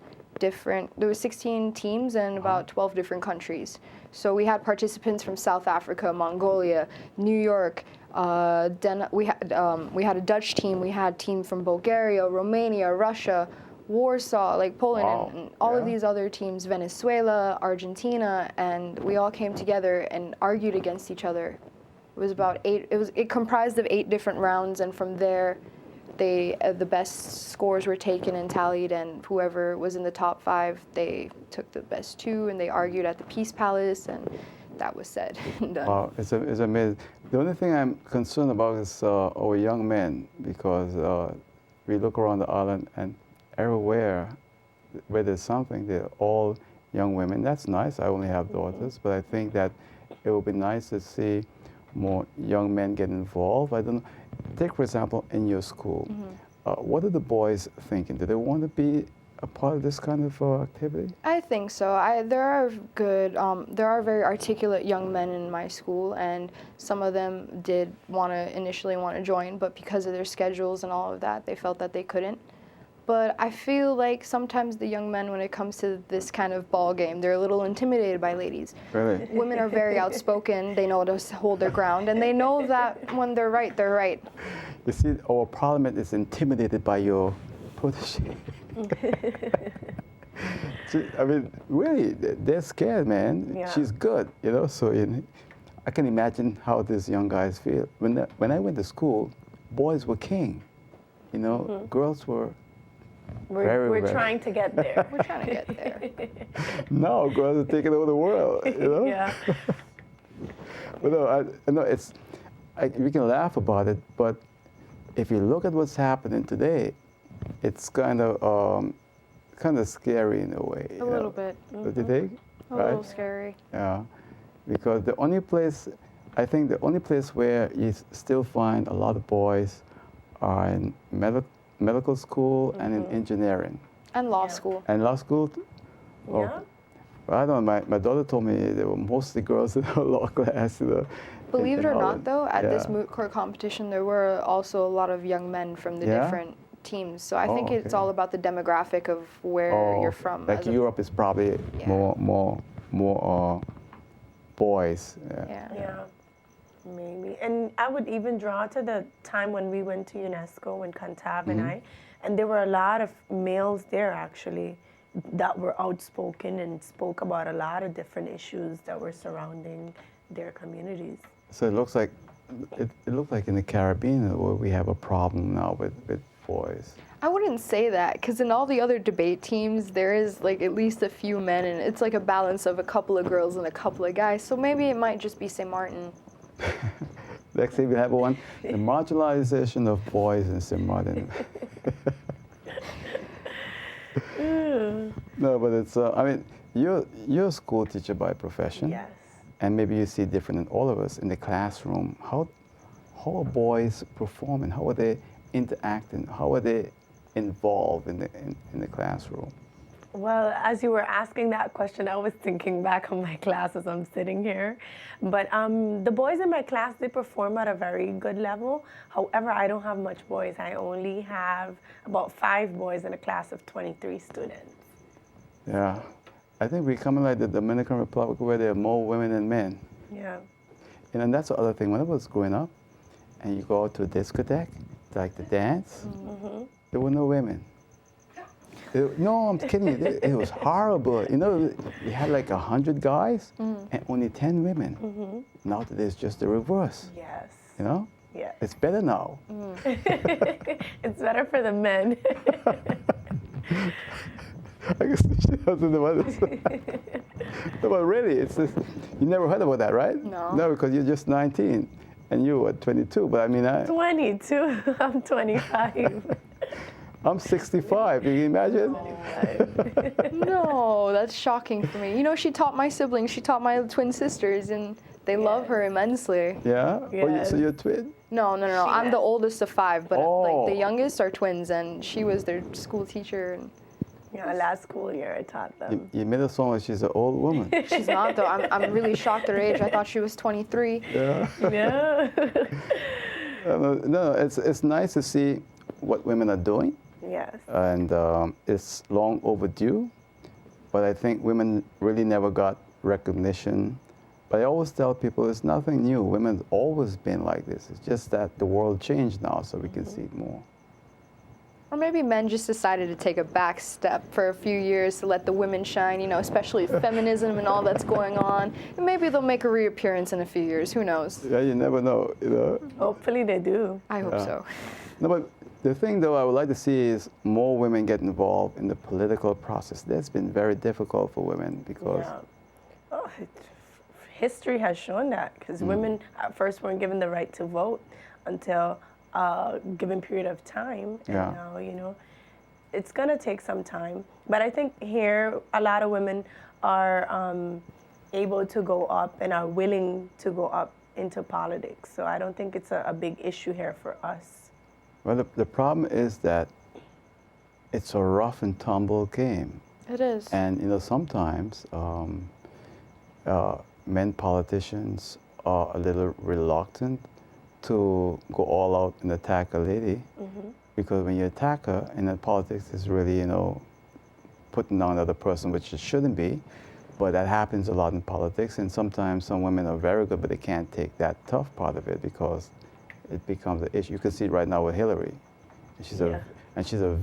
Speaker 3: teams in about 12 different countries. So we had participants from South Africa, Mongolia, New York. We had a Dutch team. We had a team from Bulgaria, Romania, Russia, Warsaw, like Poland, and all of these other teams, Venezuela, Argentina, and we all came together and argued against each other. It was about 8. It comprised of 8 different rounds, and from there, the best scores were taken and tallied, and whoever was in the top 5, they took the best 2, and they argued at the Peace Palace, and that was said and done.
Speaker 1: Wow, it's amazing. The only thing I'm concerned about is our young men, because we look around the island and everywhere where there's something, they're all young women. That's nice. I only have daughters, but I think that it would be nice to see more young men get involved. I don't know. Take, for example, in your school, what are the boys thinking? Do they want to be a part of this kind of activity?
Speaker 3: I think so. There are very articulate young men in my school, and some of them did initially want to join, but because of their schedules and all of that, they felt that they couldn't. But I feel like sometimes the young men, when it comes to this kind of ball game, they're a little intimidated by ladies.
Speaker 1: Really?
Speaker 3: Women are very outspoken. They know to hold their ground, and they know that when they're right, they're right.
Speaker 1: You see, our parliament is intimidated by your protege. I mean, really, they're scared, man.
Speaker 2: Yeah.
Speaker 1: She's good, you know. So I can imagine how these young guys feel. When I went to school, boys were king, you know. Girls were.
Speaker 2: We're trying to get there.
Speaker 3: We're trying to get there.
Speaker 1: No, girls are taking over the world, you know.
Speaker 2: Yeah.
Speaker 1: But no, we can laugh about it, but if you look at what's happening today, it's kind of scary in a way.
Speaker 3: A little bit.
Speaker 1: Don't you think?
Speaker 3: A little scary.
Speaker 1: Yeah, because I think the only place where you still find a lot of boys are in medical school and in engineering.
Speaker 3: And law school.
Speaker 1: And law school?
Speaker 2: Yeah.
Speaker 1: But I don't know, my daughter told me there were mostly girls in her law class.
Speaker 3: Believe it or not,
Speaker 1: Holland.
Speaker 3: though, at this
Speaker 1: Yeah.
Speaker 3: moot court competition, there were also a lot of young men from the
Speaker 1: Yeah?
Speaker 3: different teams. So I think it's
Speaker 1: okay.
Speaker 3: all about the demographic of where you're from.
Speaker 1: Like
Speaker 3: as a-
Speaker 1: Europe is probably
Speaker 3: Yeah.
Speaker 1: more boys.
Speaker 3: Yeah.
Speaker 2: Yeah, maybe. And I would even draw to the time when we went to UNESCO, when Kantab and I, and there were a lot of males there actually that were outspoken and spoke about a lot of different issues that were surrounding their communities.
Speaker 1: So it looks like in the Caribbean where we have a problem now with boys.
Speaker 3: I wouldn't say that, because in all the other debate teams, there is like at least a few men, and it's like a balance of a couple of girls and a couple of guys. So maybe it might just be St. Martin.
Speaker 1: Next thing we have one, the marginalization of boys in St. Martin. No, but it's, I mean, you're a school teacher by profession.
Speaker 2: Yes.
Speaker 1: And maybe you see different in all of us in the classroom. How are boys performing? How are they interacting? How are they involved in the classroom?
Speaker 2: Well, as you were asking that question, I was thinking back on my class as I'm sitting here. But the boys in my class, they perform at a very good level. However, I don't have much boys. I only have about 5 boys in a class of 23 students.
Speaker 1: Yeah. I think we're coming like the Dominican Republic where there are more women than men.
Speaker 2: Yeah.
Speaker 1: And that's the other thing. When I was growing up and you go out to a discotheque, like the dance, there were no women. No, I'm kidding you. It was horrible. You know, you had like 100 guys and only 10 women. Now today it's just the reverse.
Speaker 2: Yes.
Speaker 1: You know?
Speaker 2: Yes.
Speaker 1: It's better now.
Speaker 2: It's better for the men.
Speaker 1: I guess she doesn't know what this. No, but really, it's this, you never heard about that, right?
Speaker 3: No.
Speaker 1: No, because you're just 19 and you were 22. But I mean,
Speaker 2: 22. I'm 25.
Speaker 1: I'm 65. Can you imagine?
Speaker 3: No, that's shocking for me. You know, she taught my siblings, she taught my twin sisters, and they love her immensely.
Speaker 1: Yeah? Oh,
Speaker 2: Yes.
Speaker 1: so you're a twin?
Speaker 3: No. I'm the oldest of 5, but like the
Speaker 1: Oh.
Speaker 3: youngest are twins, and she was their school teacher. And
Speaker 2: Yeah, last school year I taught them.
Speaker 1: You made a song like she's an old woman.
Speaker 3: she's not, though. I'm really shocked at her age. I thought she was 23.
Speaker 1: Yeah.
Speaker 2: Yeah.
Speaker 1: No, it's nice to see what women are doing.
Speaker 2: Yes.
Speaker 1: And it's long overdue, but I think women really never got recognition. But I always tell people it's nothing new. Women's always been like this. It's just that the world changed now, so we can see it more.
Speaker 3: Or maybe men just decided to take a back step for a few years to let the women shine, you know, especially feminism and all that's going on. And maybe they'll make a reappearance in a few years. Who knows?
Speaker 1: Yeah, you never know. You know.
Speaker 2: Hopefully they do.
Speaker 3: I hope so.
Speaker 1: No, but the thing, though, I would like to see is more women get involved in the political process. That's been very difficult for women because.
Speaker 2: Yeah. Oh, history has shown that because women at first weren't given the right to vote until a given period of time. And
Speaker 1: Yeah.
Speaker 2: now, you know, it's going to take some time. But I think here a lot of women are able to go up and are willing to go up into politics. So I don't think it's a big issue here for us.
Speaker 1: Well, the problem is that it's a rough and tumble game.
Speaker 3: It is.
Speaker 1: And, you know, sometimes men politicians are a little reluctant to go all out and attack a lady because when you attack her, and then politics is really, you know, putting down another person, which it shouldn't be. But that happens a lot in politics, and sometimes some women are very good, but they can't take that tough part of it because it becomes an issue. You can see it right now with Hailey. She's a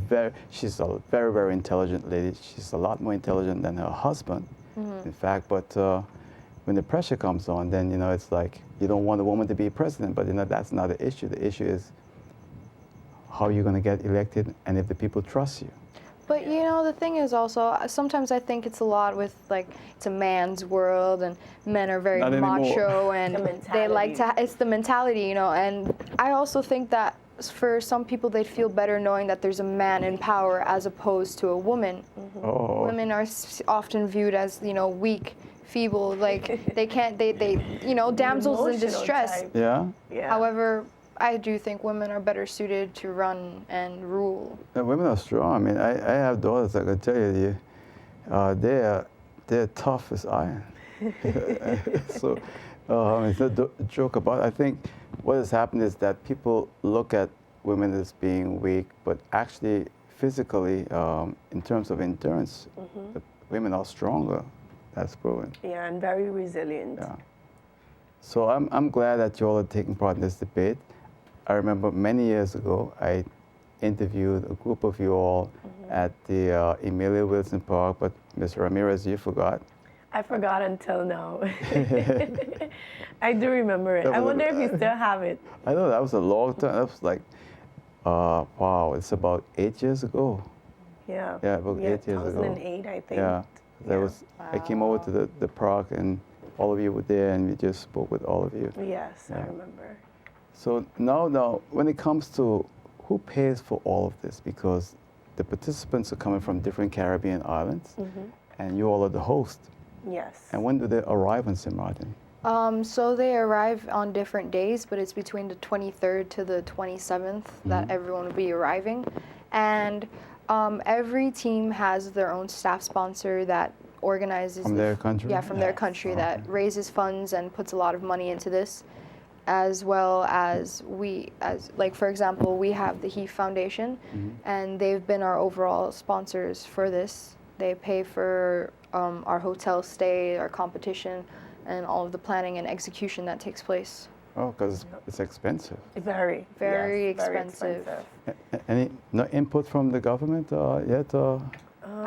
Speaker 1: very, very intelligent lady. She's a lot more intelligent than her husband, in fact. But when the pressure comes on, then, you know, it's like you don't want a woman to be president, but, you know, that's not the issue. The issue is how you're going to get elected and if the people trust you.
Speaker 3: But, you know, the thing is also, sometimes I think it's a lot with, like, it's a man's world, and men are very
Speaker 1: Not
Speaker 3: macho,
Speaker 1: anymore.
Speaker 3: and
Speaker 2: The
Speaker 3: they like
Speaker 2: mentality.
Speaker 3: to, it's the mentality, you know, and I also think that for some people, they'd feel better knowing that there's a man in power as opposed to a woman.
Speaker 1: Oh.
Speaker 3: Women are often viewed as, you know, weak, feeble, like, they can't, they you know, damsels in
Speaker 2: Emotional
Speaker 3: distress.
Speaker 2: type.
Speaker 1: Yeah?
Speaker 2: Yeah.
Speaker 3: However, I do think women are better suited to run and rule.
Speaker 1: Women are strong. I mean, I have daughters. I can tell you, they're they're tough as iron. So it's a joke about it. I think what has happened is that people look at women as being weak, but actually physically, in terms of endurance, the women are stronger. That's proven.
Speaker 2: Yeah, and very resilient.
Speaker 1: Yeah. So I'm glad that you all are taking part in this debate. I remember many years ago, I interviewed a group of you all at the Emilia Wilson Park, but Ms. Ramirez, you forgot.
Speaker 2: I forgot until now. I do remember it. I wonder if you still have it.
Speaker 1: I know, that was a long time. That was like, wow, it's about 8 years ago.
Speaker 2: Yeah.
Speaker 1: Yeah, about 8 years ago.
Speaker 2: 2008, I think.
Speaker 1: Yeah, that was. I came over to the park, and all of you were there, and we just spoke with all of you.
Speaker 2: Yes, I
Speaker 1: Yeah.
Speaker 2: remember.
Speaker 1: So now, when it comes to who pays for all of this, because the participants are coming from different Caribbean islands, and you all are the host.
Speaker 2: Yes.
Speaker 1: And when do they arrive in St. Martin?
Speaker 3: So they arrive on different days, but it's between the 23rd to the 27th that everyone will be arriving. And every team has their own staff sponsor that organizes.
Speaker 1: From their country?
Speaker 3: Yeah, from their country that raises funds and puts a lot of money into this, as well as like for example, we have the Heath Foundation, and they've been our overall sponsors for this. They pay for our hotel stay, our competition, and all of the planning and execution that takes place.
Speaker 1: Oh, because it's expensive.
Speaker 2: Very,
Speaker 3: Very
Speaker 2: yes, very
Speaker 3: expensive.
Speaker 1: Any no input from the government yet?
Speaker 3: I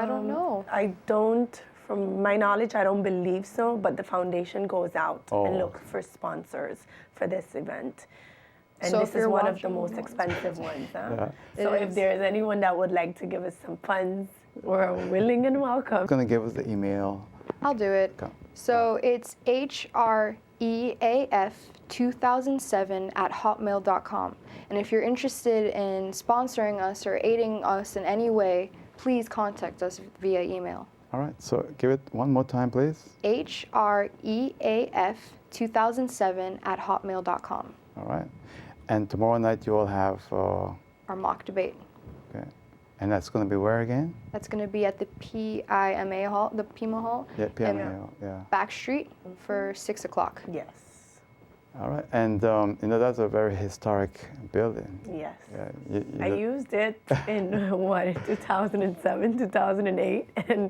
Speaker 3: don't know.
Speaker 2: I don't, from my knowledge, I don't believe so, but the foundation goes out and looks for sponsors for this event. And
Speaker 3: So
Speaker 2: this
Speaker 3: if
Speaker 2: is
Speaker 3: you're
Speaker 2: one of the
Speaker 3: watching,
Speaker 2: most
Speaker 3: you want
Speaker 2: expensive ones. Huh?
Speaker 1: Yeah.
Speaker 2: So
Speaker 3: It
Speaker 2: if
Speaker 3: is.
Speaker 2: there's anyone that would like to give us some funds, we're willing and welcome.
Speaker 1: Gonna give us the email.
Speaker 3: I'll do it.
Speaker 1: Okay.
Speaker 3: So it's HREAF2007@hotmail.com. And if you're interested in sponsoring us or aiding us in any way, please contact us via email.
Speaker 1: All right, so give it one more time, please.
Speaker 3: HREAF2007@hotmail.com.
Speaker 1: All right. And tomorrow night you all have,
Speaker 3: Our mock debate.
Speaker 1: okay. And that's going to be where again?
Speaker 3: That's going to be at the PIMA Hall, the PIMA Hall,
Speaker 1: Yeah, PMA, yeah.
Speaker 3: Back Street for 6 o'clock.
Speaker 2: Yes,
Speaker 1: All right, and that's a very historic building.
Speaker 2: yes.
Speaker 1: Yeah,
Speaker 2: I used it in 2007, 2008, and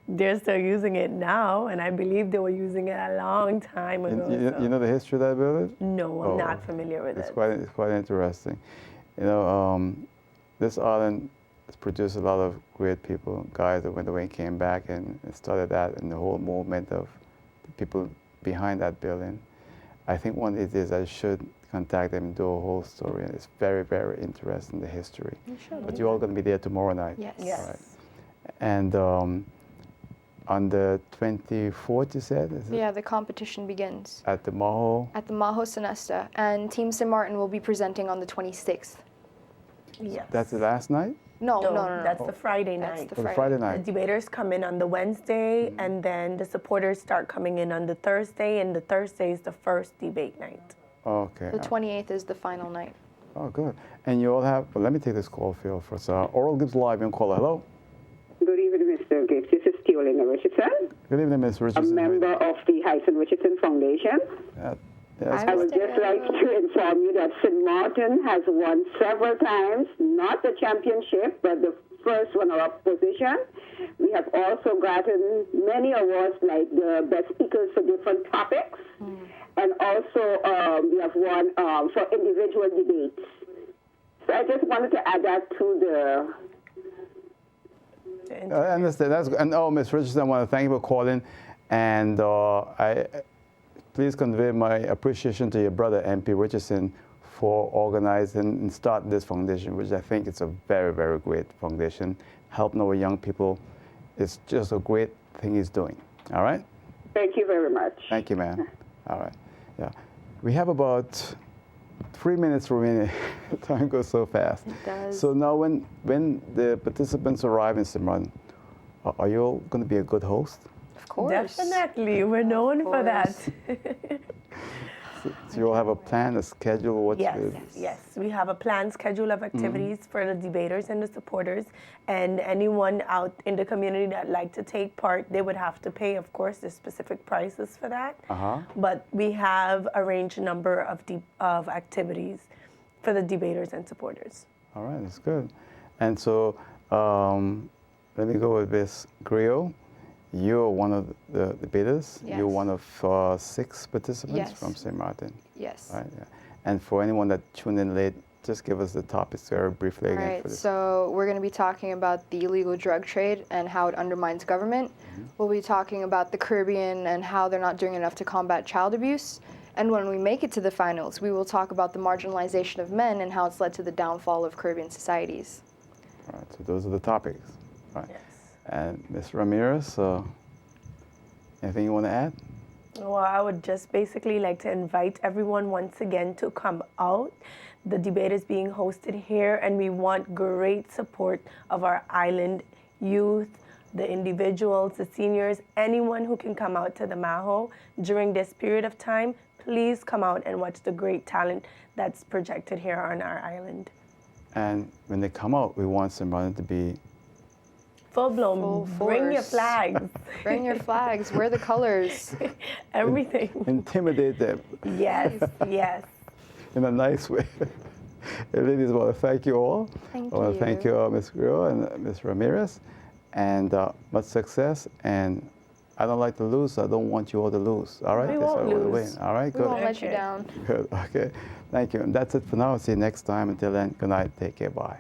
Speaker 2: they're still using it now, and I believe they were using it a long time ago.
Speaker 1: you know the history of that building?
Speaker 2: No, I'm not familiar with
Speaker 1: It's
Speaker 2: it.
Speaker 1: it's quite interesting. You know, this island has produced a lot of great people, guys that went away and came back and started that, and the whole movement of the people behind that building. I think one of these days I should contact them and do a whole story, and it's very, very interesting, the history. But you're all going to be there tomorrow night.
Speaker 3: Yes.
Speaker 2: Yes.
Speaker 1: All right. And on the 24th, you said? Is it?
Speaker 3: Yeah, the competition begins
Speaker 1: At the Maho?
Speaker 3: at the Maho Sinesta, and Team St. Martin will be presenting on the 26th.
Speaker 2: Yes.
Speaker 1: That's the last night?
Speaker 3: No,
Speaker 2: No,
Speaker 3: no, no, no.
Speaker 2: that's the Friday
Speaker 3: That's
Speaker 2: night.
Speaker 3: the
Speaker 1: For the
Speaker 3: Friday.
Speaker 1: Friday
Speaker 2: The
Speaker 1: night?
Speaker 2: debaters come in on the Wednesday, and then the supporters start coming in on the Thursday, and the Thursday is the first debate night.
Speaker 1: Okay.
Speaker 3: The 28th is the final night.
Speaker 1: Oh, good. And you all have, well, let me take this call field first. Oral Gibbes Live, and caller. Hello.
Speaker 6: Good evening, Mr. Gibbes. This is Teolina Richardson,
Speaker 1: Good evening, Ms.
Speaker 6: a
Speaker 1: Richardson.
Speaker 6: member of the Hyson Richardson Foundation.
Speaker 1: Yes.
Speaker 6: I would just like to inform you that St. Martin has won several times, not the championship, but the first runner-up position. We have also gotten many awards like the best speakers for different topics, and also we have won for individual debates. So I just wanted to add that to the...
Speaker 1: I understand. That's good. And Ms. Richardson, I want to thank you for calling. And please convey my appreciation to your brother, MP Richardson, for organizing and starting this foundation, which I think is a very, very great foundation. Helping our young people. It's just a great thing he's doing. All right?
Speaker 6: Thank you very much.
Speaker 1: Thank you, man. All right. Yeah. We have about 3 minutes remaining. Time goes so fast.
Speaker 3: It does.
Speaker 1: So now when the participants arrive in St. Martin, are you all going to be a good host?
Speaker 3: Of course.
Speaker 2: Definitely, we're known for that.
Speaker 1: So you'll have a plan, a schedule, what
Speaker 2: Yes,
Speaker 1: you...
Speaker 2: yes. We have a planned schedule of activities for the debaters and the supporters, and anyone out in the community that like to take part, they would have to pay, of course, there's specific prices for that. But we have arranged a number of activities for the debaters and supporters.
Speaker 1: All right, that's good. And so let me go with this. Greaux, you're one of the debaters.
Speaker 3: Yes.
Speaker 1: You're one of 6 participants
Speaker 3: Yes.
Speaker 1: from St. Martin.
Speaker 3: Yes.
Speaker 1: Right. Yeah. And for anyone that tuned in late, just give us the topics very briefly again.
Speaker 3: Right,
Speaker 1: For this.
Speaker 3: so we're going to be talking about the illegal drug trade and how it undermines government. We'll be talking about the Caribbean and how they're not doing enough to combat child abuse. And when we make it to the finals, we will talk about the marginalization of men and how it's led to the downfall of Caribbean societies.
Speaker 1: All right, so those are the topics. Right.
Speaker 2: Yes.
Speaker 1: And Ms. Ramirez, anything you want to add?
Speaker 2: Well, I would just basically like to invite everyone once again to come out. The debate is being hosted here, and we want great support of our island youth, the individuals, the seniors, anyone who can come out to the Maho during this period of time. Please come out and watch the great talent that's projected here on our island.
Speaker 1: And when they come out, we want St. Martin to be
Speaker 2: Full-blown,
Speaker 3: Full
Speaker 2: bring your
Speaker 3: force.
Speaker 2: flags.
Speaker 3: Bring your flags, wear the colors.
Speaker 2: Everything.
Speaker 1: intimidate them
Speaker 2: Yes, yes.
Speaker 1: in a nice way. Ladies, I want to thank you all.
Speaker 3: Thank
Speaker 1: I want to thank you, Ms. Greaux and Ms. Ramirez, and much success. And I don't like to lose, so I don't want you all to lose. All right?
Speaker 2: We
Speaker 1: That's
Speaker 2: won't
Speaker 1: why I want to
Speaker 2: lose.
Speaker 1: win. All right,
Speaker 3: We
Speaker 1: good.
Speaker 3: won't let you
Speaker 2: Okay.
Speaker 3: down.
Speaker 1: Good. Okay. Thank you. And that's it for now. See you next time. Until then, good night. Take care. Bye.